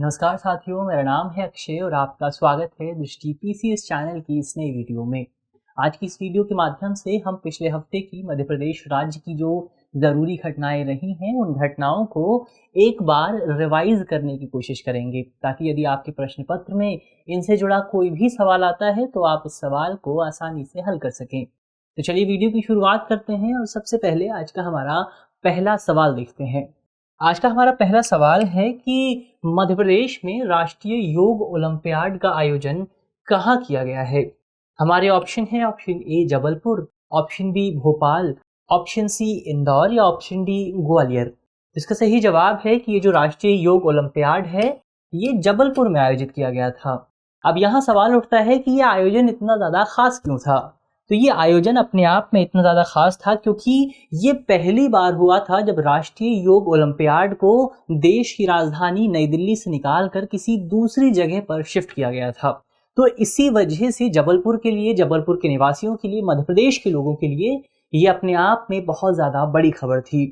नमस्कार साथियों, मेरा नाम है अक्षय और आपका स्वागत है दृष्टि पीसीएस चैनल की इस नई वीडियो में। आज की इस वीडियो के माध्यम से हम पिछले हफ्ते की मध्य प्रदेश राज्य की जो ज़रूरी घटनाएं रही हैं उन घटनाओं को एक बार रिवाइज करने की कोशिश करेंगे, ताकि यदि आपके प्रश्न पत्र में इनसे जुड़ा कोई भी सवाल आता है तो आप उस सवाल को आसानी से हल कर सकें। तो चलिए वीडियो की शुरुआत करते हैं और सबसे पहले आज का हमारा पहला सवाल देखते हैं। आज का हमारा पहला सवाल है कि मध्य प्रदेश में राष्ट्रीय योग ओलंपियाड का आयोजन कहाँ किया गया है। हमारे ऑप्शन है option A Jabalpur, option B Bhopal, option C Indore या ऑप्शन डी ग्वालियर। इसका सही जवाब है कि ये जो राष्ट्रीय योग ओलंपियाड है ये जबलपुर में आयोजित किया गया था। अब यहाँ सवाल उठता है कि ये आयोजन इतना ज़्यादा खास क्यों था। तो ये आयोजन अपने आप में इतना ज़्यादा खास था क्योंकि ये पहली बार हुआ था जब राष्ट्रीय योग ओलंपियाड को देश की राजधानी नई दिल्ली से निकालकर किसी दूसरी जगह पर शिफ्ट किया गया था। तो इसी वजह से जबलपुर के लिए, जबलपुर के निवासियों के लिए, मध्य प्रदेश के लोगों के लिए ये अपने आप में बहुत ज़्यादा बड़ी खबर थी।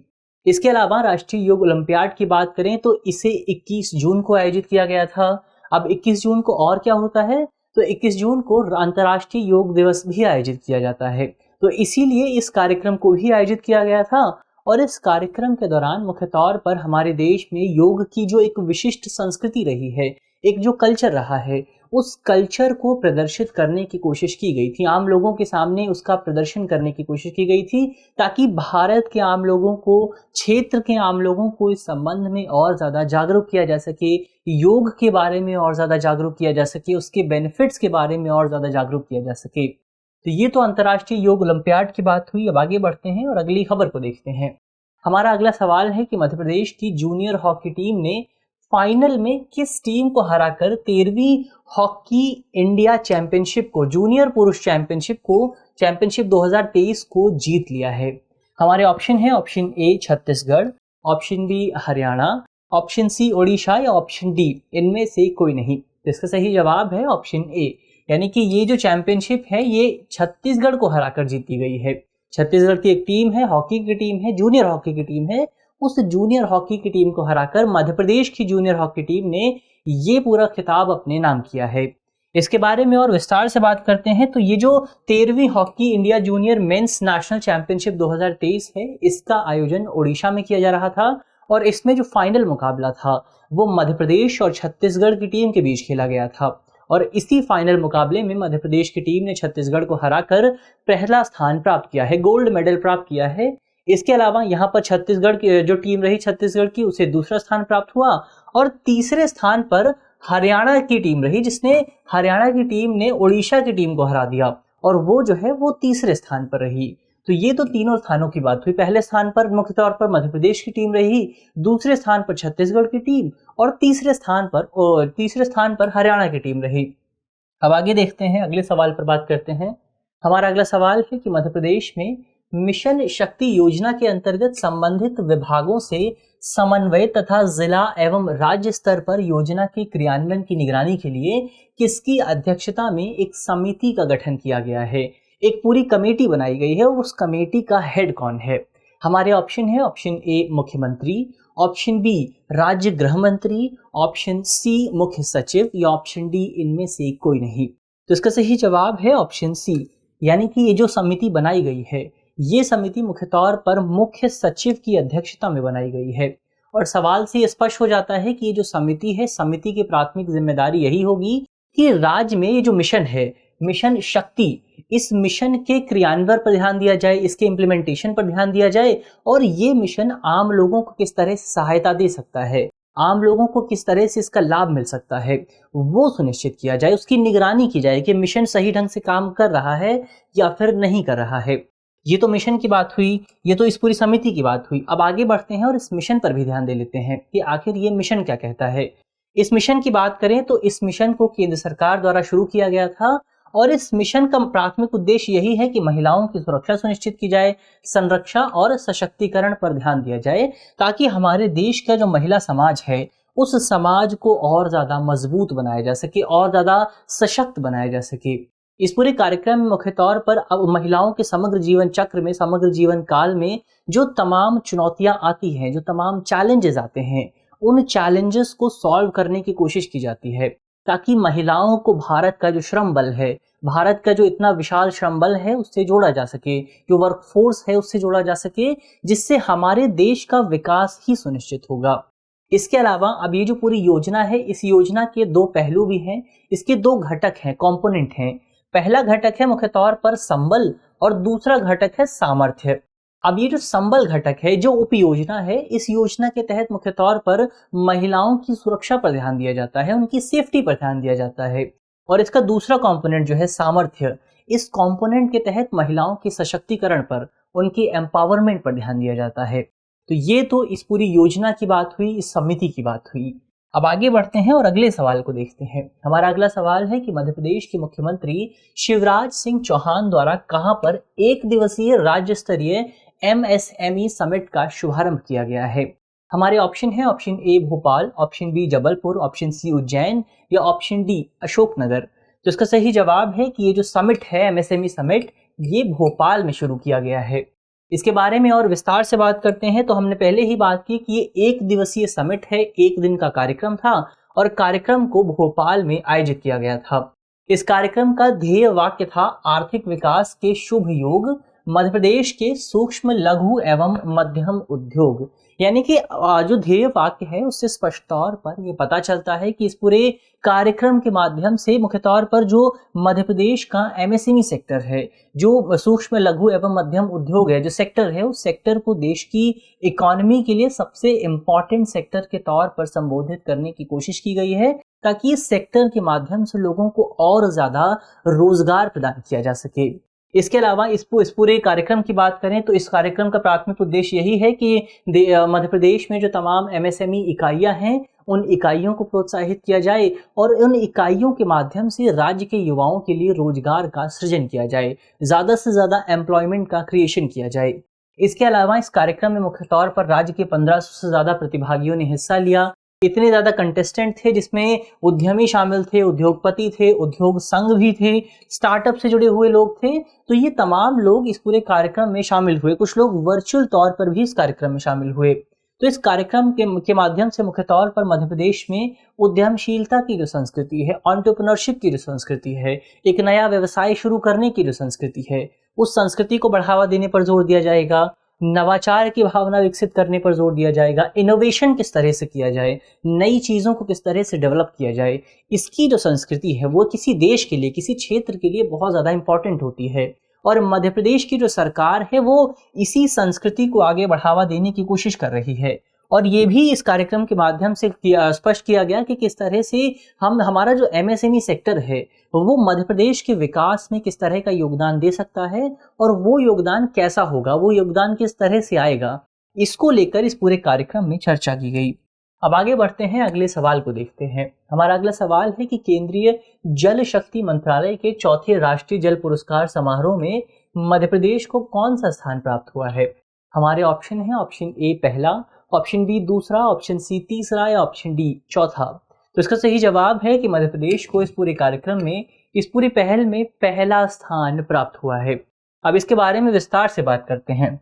इसके अलावा राष्ट्रीय योग ओलंपियाड की बात करें तो इसे 21 जून को आयोजित किया गया था। अब 21 जून को और क्या होता है, तो 21 जून को अंतर्राष्ट्रीय योग दिवस भी आयोजित किया जाता है। तो इसीलिए इस कार्यक्रम को भी आयोजित किया गया था और इस कार्यक्रम के दौरान मुख्य तौर पर हमारे देश में योग की जो एक विशिष्ट संस्कृति रही है, एक जो कल्चर रहा है, उस कल्चर को प्रदर्शित करने की कोशिश की गई थी। आम लोगों के सामने उसका प्रदर्शन करने की कोशिश की गई थी ताकि भारत के आम लोगों को, क्षेत्र के आम लोगों को इस संबंध में और ज़्यादा जागरूक किया जा सके, योग के बारे में और ज़्यादा जागरूक किया जा सके, उसके बेनिफिट्स के बारे में और ज़्यादा जागरूक किया जा सके। तो ये तो अंतर्राष्ट्रीय योग ओलंपियाड की बात हुई। अब आगे बढ़ते हैं और अगली खबर को देखते हैं। हमारा अगला सवाल है कि मध्य प्रदेश की जूनियर हॉकी टीम ने फाइनल में किस टीम को हराकर 13वीं हॉकी इंडिया चैंपियनशिप को, जूनियर पुरुष चैंपियनशिप 2023 को जीत लिया है। हमारे ऑप्शन है option A Chhattisgarh, option B Haryana, option C Odisha या ऑप्शन डी इनमें से कोई नहीं। तो इसका सही जवाब है ऑप्शन ए, यानी कि ये जो चैंपियनशिप है ये छत्तीसगढ़ को हराकर जीती गई है। छत्तीसगढ़ की एक टीम है, हॉकी की टीम है, जूनियर हॉकी की टीम है, उस जूनियर हॉकी की टीम को हराकर मध्य प्रदेश की जूनियर हॉकी टीम ने ये पूरा खिताब अपने नाम किया है। इसके बारे में और विस्तार से बात करते हैं तो ये जो 13वीं hockey India junior men's national championship 2023 है, इसका आयोजन ओडिशा में किया जा रहा था और इसमें जो फाइनल मुकाबला था वो मध्य प्रदेश और छत्तीसगढ़ की टीम के बीच खेला गया था और इसी फाइनल मुकाबले में मध्य प्रदेश की टीम ने छत्तीसगढ़ को हराकर पहला स्थान प्राप्त किया है, गोल्ड मेडल प्राप्त किया है। इसके अलावा यहाँ पर छत्तीसगढ़ की जो टीम रही छत्तीसगढ़ की, उसे दूसरा स्थान प्राप्त हुआ और तीसरे स्थान पर हरियाणा की टीम रही, जिसने हरियाणा की टीम ने ओडिशा की टीम को हरा दिया और वो जो है वो तीसरे स्थान पर रही। तो ये तो तीनों स्थानों की बात हुई। पहले स्थान पर मुख्य तौर पर मध्य प्रदेश की टीम रही, दूसरे स्थान पर छत्तीसगढ़ की टीम और तीसरे स्थान पर हरियाणा की टीम रही। अब आगे देखते हैं, अगले सवाल पर बात करते हैं। हमारा अगला सवाल है कि मध्य प्रदेश में मिशन शक्ति योजना के अंतर्गत संबंधित विभागों से समन्वय तथा जिला एवं राज्य स्तर पर योजना के क्रियान्वयन की निगरानी के लिए किसकी अध्यक्षता में एक समिति का गठन किया गया है। एक पूरी कमेटी बनाई गई है, उस कमेटी का हेड कौन है। हमारे ऑप्शन है ऑप्शन ए मुख्यमंत्री, ऑप्शन बी राज्य गृह मंत्री, ऑप्शन सी मुख्य सचिव या ऑप्शन डी इनमें से कोई नहीं। तो इसका सही जवाब है ऑप्शन सी, यानी कि ये जो समिति बनाई गई है ये समिति मुख्य तौर पर मुख्य सचिव की अध्यक्षता में बनाई गई है। और सवाल से स्पष्ट हो जाता है कि ये जो समिति है, समिति की प्राथमिक जिम्मेदारी यही होगी कि राज्य में ये जो मिशन है, मिशन शक्ति, इस मिशन के क्रियान्वयन पर ध्यान दिया जाए, इसके इम्प्लीमेंटेशन पर ध्यान दिया जाए और ये मिशन आम लोगों को किस तरह से सहायता दे सकता है, आम लोगों को किस तरह से इसका लाभ मिल सकता है, वो सुनिश्चित किया जाए, उसकी निगरानी की जाए कि मिशन सही ढंग से काम कर रहा है या फिर नहीं कर रहा है। ये तो मिशन की बात हुई, ये तो इस पूरी समिति की बात हुई। अब आगे बढ़ते हैं और इस मिशन पर भी ध्यान दे लेते हैं कि आखिर ये मिशन क्या कहता है। इस मिशन की बात करें तो इस मिशन को केंद्र सरकार द्वारा शुरू किया गया था और इस मिशन का प्राथमिक उद्देश्य यही है कि महिलाओं की सुरक्षा सुनिश्चित की जाए, संरक्षा और सशक्तिकरण पर ध्यान दिया जाए ताकि हमारे देश का जो महिला समाज है उस समाज को और ज़्यादा मजबूत बनाया जा सके और ज़्यादा सशक्त बनाया जा सके। इस पूरे कार्यक्रम में मुख्य तौर पर अब महिलाओं के समग्र जीवन चक्र में, समग्र जीवन काल में जो तमाम चुनौतियां आती हैं, जो तमाम चैलेंजेस आते हैं, उन चैलेंजेस को सॉल्व करने की कोशिश की जाती है, ताकि महिलाओं को भारत का जो श्रम बल है, भारत का जो इतना विशाल श्रम बल है, उससे जोड़ा जा सके, जो वर्कफोर्स है उससे जोड़ा जा सके, जिससे हमारे देश का विकास ही सुनिश्चित होगा। इसके अलावा अब ये जो पूरी योजना है, इस योजना के दो पहलू भी हैं, इसके दो घटक हैं, कंपोनेंट हैं। पहला घटक है मुख्य तौर पर संबल और दूसरा घटक है सामर्थ्य। अब ये जो संबल घटक है, जो उपयोजना है, इस योजना के तहत मुख्य तौर पर महिलाओं की सुरक्षा पर ध्यान दिया जाता है, उनकी सेफ्टी पर ध्यान दिया जाता है। और इसका दूसरा कंपोनेंट जो है सामर्थ्य, इस कंपोनेंट के तहत महिलाओं के सशक्तिकरण पर, उनकी एम्पावरमेंट पर ध्यान दिया जाता है। तो ये तो इस पूरी योजना की बात हुई, इस समिति की बात हुई। अब आगे बढ़ते हैं और अगले सवाल को देखते हैं। हमारा अगला सवाल है कि मध्य प्रदेश के मुख्यमंत्री शिवराज सिंह चौहान द्वारा कहां पर एक दिवसीय राज्य स्तरीय MSME समिट का शुभारंभ किया गया है। हमारे ऑप्शन है, option A Bhopal, option B Jabalpur, option C Ujjain या ऑप्शन डी अशोकनगर। तो इसका सही जवाब है कि ये जो समिट है, MSME समिट, ये भोपाल में शुरू किया गया है। इसके बारे में और विस्तार से बात करते हैं तो हमने पहले ही बात की कि ये एक दिवसीय समिट है, एक दिन का कार्यक्रम था और कार्यक्रम को भोपाल में आयोजित किया गया था। इस कार्यक्रम का ध्येय वाक्य था आर्थिक विकास के शुभ योग, मध्य प्रदेश के सूक्ष्म लघु एवं मध्यम उद्योग। यानी कि जो ध्येय वाक्य है उससे स्पष्ट तौर पर यह पता चलता है कि इस पूरे कार्यक्रम के माध्यम से मुख्य तौर पर जो मध्य प्रदेश का MSME सेक्टर है, जो सूक्ष्म लघु एवं मध्यम उद्योग है, जो सेक्टर है, उस सेक्टर को देश की इकोनॉमी के लिए सबसे इम्पोर्टेंट सेक्टर के तौर पर संबोधित करने की कोशिश की गई है, ताकि इस सेक्टर के माध्यम से लोगों को और ज्यादा रोजगार प्रदान किया जा सके। इसके अलावा इस पूरे कार्यक्रम की बात करें तो इस कार्यक्रम का प्राथमिक उद्देश्य यही है कि मध्य प्रदेश में जो तमाम MSME इकाइयां हैं, उन इकाइयों को प्रोत्साहित किया जाए और उन इकाइयों के माध्यम से राज्य के युवाओं के लिए रोजगार का सृजन किया जाए, ज़्यादा से ज़्यादा एम्प्लॉयमेंट का क्रिएशन किया जाए। इसके अलावा इस कार्यक्रम में मुख्य तौर पर राज्य के 1500 से ज़्यादा प्रतिभागियों ने हिस्सा लिया। इतने ज़्यादा कंटेस्टेंट थे जिसमें उद्यमी शामिल थे, उद्योगपति थे, उद्योग संघ भी थे, स्टार्टअप से जुड़े हुए लोग थे। तो ये तमाम लोग इस पूरे कार्यक्रम में शामिल हुए। कुछ लोग वर्चुअल तौर पर भी इस कार्यक्रम में शामिल हुए। तो इस कार्यक्रम के माध्यम से मुख्य तौर पर मध्य प्रदेश में उद्यमशीलता की जो संस्कृति है, एंटरप्रेन्योरशिप की जो संस्कृति है, एक नया व्यवसाय शुरू करने की जो संस्कृति है, उस संस्कृति को बढ़ावा देने पर जोर दिया जाएगा। नवाचार की भावना विकसित करने पर जोर दिया जाएगा। इनोवेशन किस तरह से किया जाए, नई चीज़ों को किस तरह से डेवलप किया जाए, इसकी जो संस्कृति है वो किसी देश के लिए, किसी क्षेत्र के लिए बहुत ज़्यादा इंपॉर्टेंट होती है। और मध्य प्रदेश की जो सरकार है वो इसी संस्कृति को आगे बढ़ावा देने की कोशिश कर रही है। और ये भी इस कार्यक्रम के माध्यम से स्पष्ट किया गया कि किस तरह से हमारा जो MSME सेक्टर है वो मध्य प्रदेश के विकास में किस तरह का योगदान दे सकता है और वो योगदान कैसा होगा, वो योगदान किस तरह से आएगा, इसको लेकर इस पूरे कार्यक्रम में चर्चा की गई। अब आगे बढ़ते हैं, अगले सवाल को देखते हैं। हमारा अगला सवाल है कि केंद्रीय जल शक्ति मंत्रालय के चौथे राष्ट्रीय जल पुरस्कार समारोह में मध्य प्रदेश को कौन सा स्थान प्राप्त हुआ है। हमारे ऑप्शन है, ऑप्शन ए पहला, ऑप्शन बी दूसरा, ऑप्शन सी तीसरा या ऑप्शन डी चौथा। तो इसका सही जवाब है कि मध्य प्रदेश को इस पूरे कार्यक्रम में, इस पूरी पहल में पहला स्थान प्राप्त हुआ है। अब इसके बारे में विस्तार से बात करते हैं।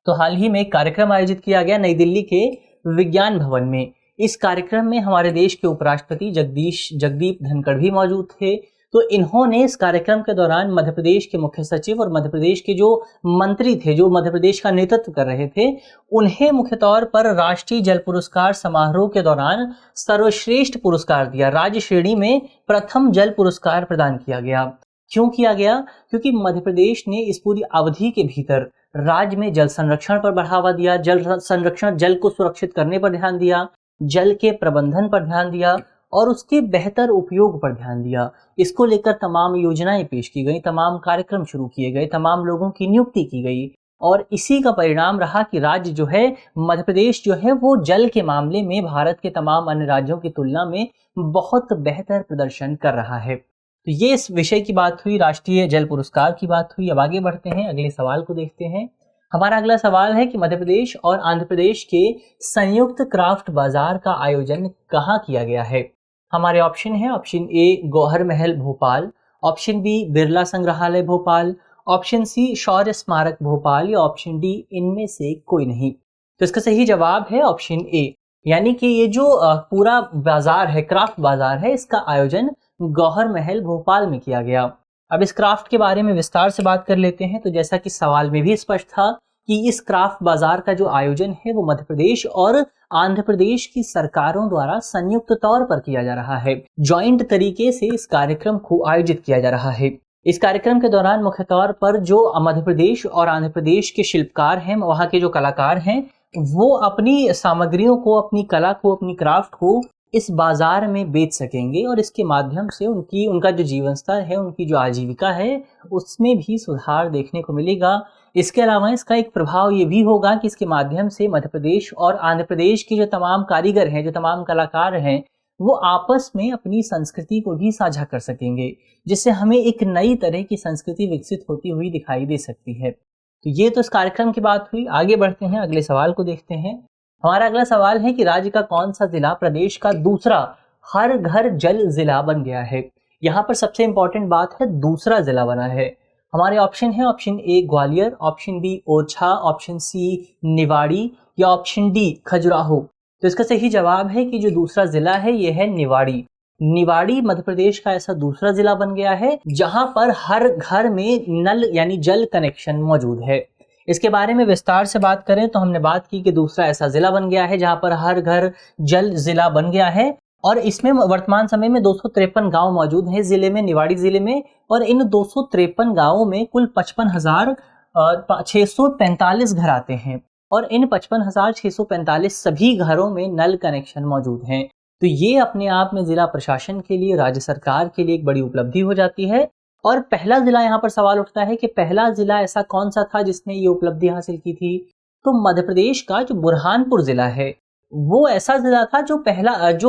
तो हाल ही में एक कार्यक्रम आयोजित किया गया नई दिल्ली के विज्ञान भवन में। इस कार्यक्रम में हमारे देश के उपराष्ट्रपति जगदीप धनखड़ भी मौजूद थे। तो इन्होंने इस कार्यक्रम के दौरान मध्य प्रदेश के मुख्य सचिव और मध्य प्रदेश के जो मंत्री थे, जो मध्य प्रदेश का नेतृत्व कर रहे थे, उन्हें मुख्य तौर पर राष्ट्रीय जल पुरस्कार समारोह के दौरान सर्वश्रेष्ठ पुरस्कार दिया। राज्य श्रेणी में प्रथम जल पुरस्कार प्रदान किया गया। क्यों किया गया? क्योंकि मध्य प्रदेश ने इस पूरी अवधि के भीतर राज्य में जल संरक्षण पर बढ़ावा दिया, जल संरक्षण, जल को सुरक्षित करने पर ध्यान दिया, जल के प्रबंधन पर ध्यान दिया और उसके बेहतर उपयोग पर ध्यान दिया। इसको लेकर तमाम योजनाएं पेश की गई, तमाम कार्यक्रम शुरू किए गए, तमाम लोगों की नियुक्ति की गई और इसी का परिणाम रहा कि राज्य जो है, मध्य प्रदेश जो है, वो जल के मामले में भारत के तमाम अन्य राज्यों की तुलना में बहुत बेहतर प्रदर्शन कर रहा है। तो ये इस विषय की बात हुई, राष्ट्रीय जल पुरस्कार की बात हुई। अब आगे बढ़ते हैं, अगले सवाल को देखते हैं। हमारा अगला सवाल है कि मध्य प्रदेश और आंध्र प्रदेश के संयुक्त क्राफ्ट बाजार का आयोजन कहाँ किया गया है। हमारे ऑप्शन है, ऑप्शन ए गौहर महल भोपाल, ऑप्शन बी बिरला संग्रहालय भोपाल, ऑप्शन सी शौर्य स्मारक भोपाल या ऑप्शन डी इनमें से कोई नहीं। तो इसका सही जवाब है ऑप्शन ए। यानी कि ये जो पूरा बाजार है, क्राफ्ट बाजार है, इसका आयोजन गौहर महल भोपाल में किया गया। अब इस क्राफ्ट के बारे में विस्तार से बात कर लेते हैं। तो जैसा कि सवाल में भी स्पष्ट था कि इस क्राफ्ट बाजार का जो आयोजन है वो मध्य प्रदेश और आंध्र प्रदेश की सरकारों द्वारा संयुक्त तौर पर किया जा रहा है। जॉइंट तरीके से इस कार्यक्रम को आयोजित किया जा रहा है। इस कार्यक्रम के दौरान मुख्य तौर पर जो मध्य प्रदेश और आंध्र प्रदेश के शिल्पकार हैं, वहाँ के जो कलाकार हैं, वो अपनी सामग्रियों को, अपनी कला को, अपनी क्राफ्ट को इस बाजार में बेच सकेंगे और इसके माध्यम से उनका जो जीवन स्तर है, उनकी जो आजीविका है, उसमें भी सुधार देखने को मिलेगा। इसके अलावा इसका एक प्रभाव ये भी होगा कि इसके माध्यम से मध्य प्रदेश और आंध्र प्रदेश के जो तमाम कारीगर हैं, जो तमाम कलाकार हैं, वो आपस में अपनी संस्कृति को भी साझा कर सकेंगे, जिससे हमें एक नई तरह की संस्कृति विकसित होती हुई दिखाई दे सकती है। तो ये तो इस कार्यक्रम की बात हुई। आगे बढ़ते हैं, अगले सवाल को देखते हैं। हमारा अगला सवाल है कि राज्य का कौन सा जिला प्रदेश का दूसरा हर घर जल जिला बन गया है। यहाँ पर सबसे इंपॉर्टेंट बात है, दूसरा जिला बना है। हमारे ऑप्शन है, option A Gwalior, option B Orchha, option C Niwari या ऑप्शन डी खजुराहो। तो इसका सही जवाब है कि जो दूसरा जिला है ये है निवाड़ी। निवाड़ी मध्य प्रदेश का ऐसा दूसरा जिला बन गया है जहां पर हर घर में नल यानी जल कनेक्शन मौजूद है। इसके बारे में विस्तार से बात करें तो हमने बात की कि दूसरा ऐसा जिला बन गया है जहां पर हर घर जल जिला बन गया है और इसमें वर्तमान समय में 253 गांव मौजूद हैं जिले में, निवाड़ी जिले में। और इन 253 गांवों में कुल 55,645 घर आते हैं और इन 55,645 सभी घरों में नल कनेक्शन मौजूद हैं। तो ये अपने आप में जिला प्रशासन के लिए, राज्य सरकार के लिए एक बड़ी उपलब्धि हो जाती है। और पहला जिला, यहाँ पर सवाल उठता है कि पहला जिला ऐसा कौन सा था जिसने ये उपलब्धि हासिल की थी। तो मध्य प्रदेश का जो बुरहानपुर जिला है वो ऐसा जिला था जो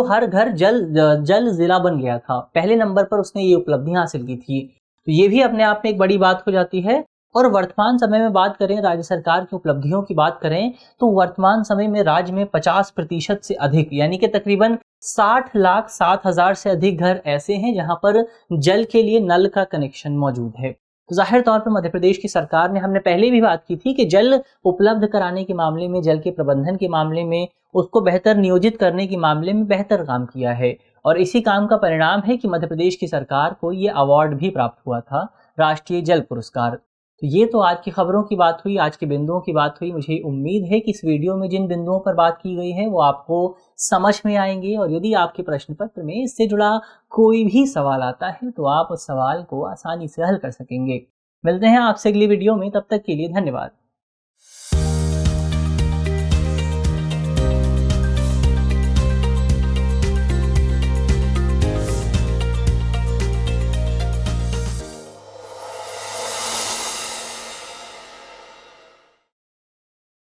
हर घर जल जिला बन गया था। पहले नंबर पर उसने ये उपलब्धि हासिल की थी। तो ये भी अपने आप में एक बड़ी बात हो जाती है। और वर्तमान समय में बात करें, राज्य सरकार की उपलब्धियों की बात करें, तो वर्तमान समय में राज्य में 50% से अधिक यानी कि तकरीबन 60,07,000 से अधिक घर ऐसे हैं जहां पर जल के लिए नल का कनेक्शन मौजूद है। तो जाहिर तौर पर मध्य प्रदेश की सरकार ने, हमने पहले भी बात की थी कि जल उपलब्ध कराने के मामले में, जल के प्रबंधन के मामले में, उसको बेहतर नियोजित करने के मामले में बेहतर काम किया है। और इसी काम का परिणाम है कि मध्य प्रदेश की सरकार को ये अवार्ड भी प्राप्त हुआ था, राष्ट्रीय जल पुरस्कार। तो ये तो आज की खबरों की बात हुई, आज के बिंदुओं की बात हुई। मुझे उम्मीद है कि इस वीडियो में जिन बिंदुओं पर बात की गई है वो आपको समझ में आएंगे और यदि आपके प्रश्न पत्र में इससे जुड़ा कोई भी सवाल आता है तो आप उस सवाल को आसानी से हल कर सकेंगे। मिलते हैं आपसे अगली वीडियो में, तब तक के लिए धन्यवाद।